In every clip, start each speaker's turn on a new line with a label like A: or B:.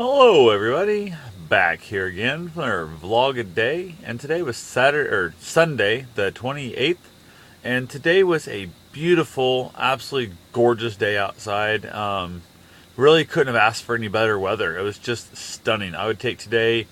A: Hello, everybody. Back here again for our vlog a day, and today was Sunday, the 28th, and today was a beautiful, absolutely gorgeous day outside. Really couldn't have asked for any better weather. It was just stunning. I would take today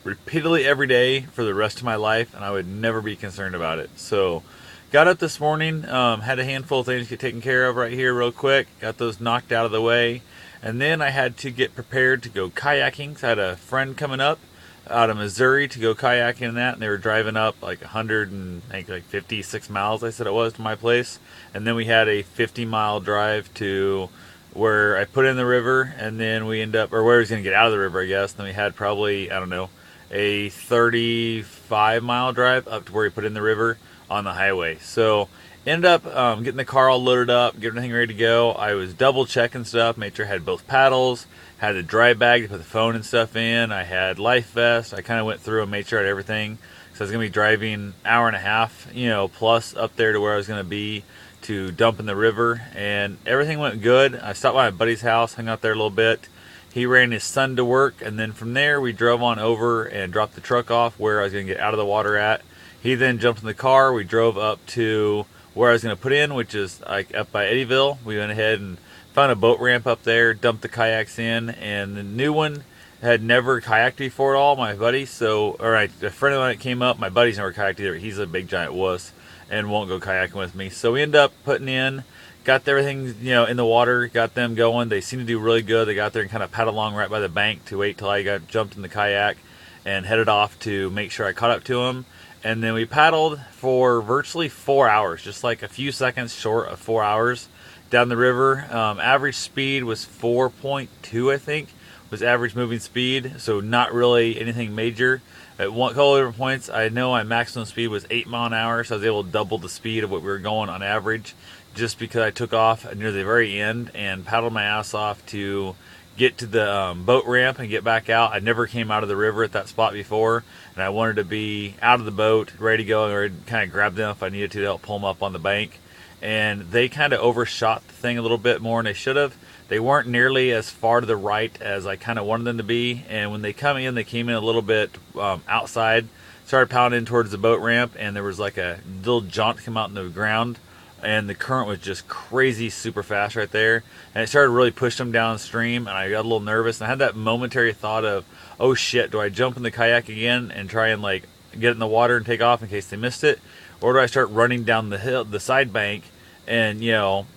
A: repeatedly every day for the rest of my life, and I would never be concerned about it. So, got up this morning, had a handful of things to get taken care of right here, real quick. Got those knocked out of the way, and then I had to get prepared to go kayaking. So I had a friend coming up out of Missouri to go kayaking and that, and they were driving up like 100 and I think like 56 miles. I said it was to my place, and then we had a 50-mile drive to where I put in the river, and then we end up, or where I was going to get out of the river, I guess. Then we had probably, I don't know, a 35-mile drive up to where we put in the river on the highway. So ended up getting the car all loaded up, getting everything ready to go. I was double checking stuff, made sure I had both paddles, had the dry bag to put the phone and stuff in. I had life vest. I kind of went through and made sure I had everything. So I was going to be driving hour and a half, plus up there to where I was going to be to dump in the river, and everything went good. I stopped by my buddy's house, hung out there a little bit. He ran his son to work, and then from there we drove on over and dropped the truck off where I was going to get out of the water at. He then jumped in the car. We drove up to where I was going to put in, which is like up by Eddyville. We went ahead and found a boat ramp up there, dumped the kayaks in, and the new one had never kayaked before at all, my buddy. A friend of mine that came up, my buddy's never kayaked either. He's a big giant wuss and won't go kayaking with me. So we ended up putting in, got everything, in the water, got them going. They seemed to do really good. They got there and kind of paddled along right by the bank to wait till I got jumped in the kayak and headed off to make sure I caught up to them. And then we paddled for virtually 4 hours, just like a few seconds short of 4 hours down the river. Average speed was 4.2, I think, was average moving speed. So not really anything major. At one couple of different points, I know my maximum speed was 8 mile an hour, so I was able to double the speed of what we were going on average, just because I took off near the very end and paddled my ass off to get to the boat ramp and get back out. I never came out of the river at that spot before, and I wanted to be out of the boat, ready to go, or kind of grab them if I needed to help pull them up on the bank. And they kind of overshot the thing a little bit more than they should have. They weren't nearly as far to the right as I kind of wanted them to be, and when they came in a little bit outside, started pounding in towards the boat ramp, and there was like a little jaunt come out in the ground, and the current was just crazy super fast right there, and it started really pushing them downstream, and I got a little nervous, and I had that momentary thought of, oh shit, do I jump in the kayak again and try and like get in the water and take off in case they missed it, or do I start running down the side bank and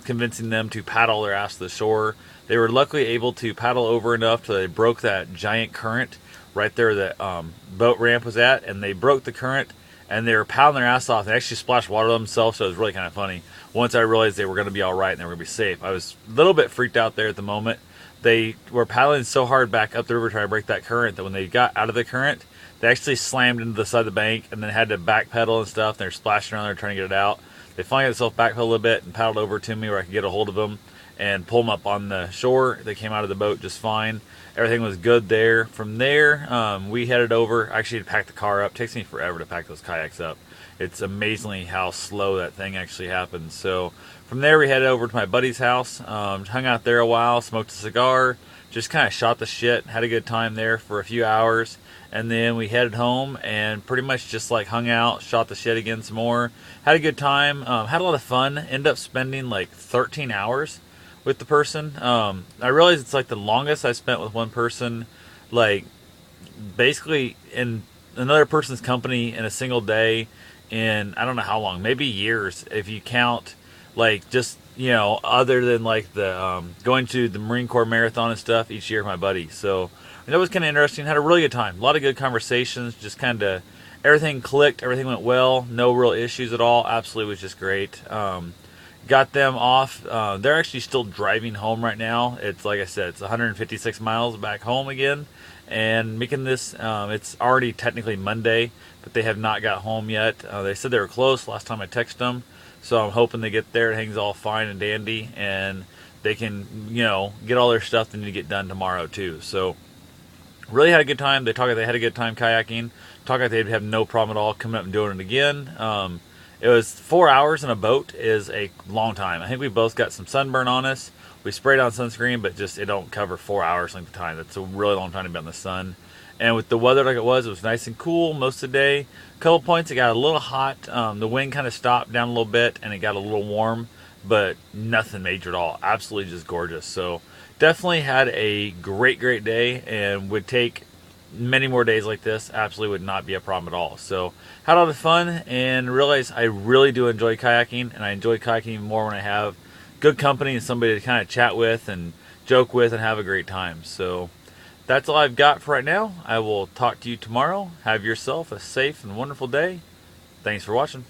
A: convincing them to paddle their ass to the shore? They were luckily able to paddle over enough till they broke that giant current right there that boat ramp was at, and they broke the current, and they were pounding their ass off. They actually splashed water on themselves, so it was really kind of funny. Once I realized they were going to be all right and they were going to be safe, I was a little bit freaked out there at the moment. They were paddling so hard back up the river trying to break that current that when they got out of the current, they actually slammed into the side of the bank and then had to backpedal and stuff. They're splashing around there trying to get it out. They finally got themselves backpedaled a little bit and paddled over to me where I could get a hold of them and pull them up on the shore. They came out of the boat just fine. Everything was good there. From there, we headed over. I actually had to pack the car up. It takes me forever to pack those kayaks up. It's amazingly how slow that thing actually happens. So from there, we headed over to my buddy's house, hung out there a while, smoked a cigar, just kind of shot the shit, had a good time there for a few hours, and then we headed home and pretty much just like hung out, shot the shit again some more, had a good time, had a lot of fun, ended up spending like 13 hours with the person. I realize it's like the longest I spent with one person, like basically in another person's company in a single day in I don't know how long, maybe years if you count like just other than like the going to the Marine Corps marathon and stuff each year with my buddy. So that was kind of interesting. Had a really good time, a lot of good conversations, just kind of everything clicked, everything went well, no real issues at all. Absolutely was just great. Got them off. They're actually still driving home right now. It's like I said, it's 156 miles back home again, and making this, it's already technically Monday, but they have not got home yet. They said they were close last time I texted them, so I'm hoping they get there. It hangs all fine and dandy, and they can, get all their stuff they need to get done tomorrow too. So really had a good time. They had a good time kayaking. Talk like they'd have no problem at all coming up and doing it again. It was 4 hours in a boat is a long time. I think we both got some sunburn on us. We sprayed on sunscreen, but just it don't cover 4 hours length of time. That's a really long time to be in the sun. And with the weather like it was nice and cool most of the day. A couple points it got a little hot. The wind kind of stopped down a little bit, and it got a little warm, but nothing major at all. Absolutely just gorgeous. So definitely had a great day, and would take many more days like this. Absolutely would not be a problem at all. So had a lot of fun, and realized I really do enjoy kayaking, and I enjoy kayaking more when I have good company and somebody to kind of chat with and joke with and have a great time. So that's all I've got for right now. I will talk to you tomorrow. Have yourself a safe and wonderful day. Thanks for watching.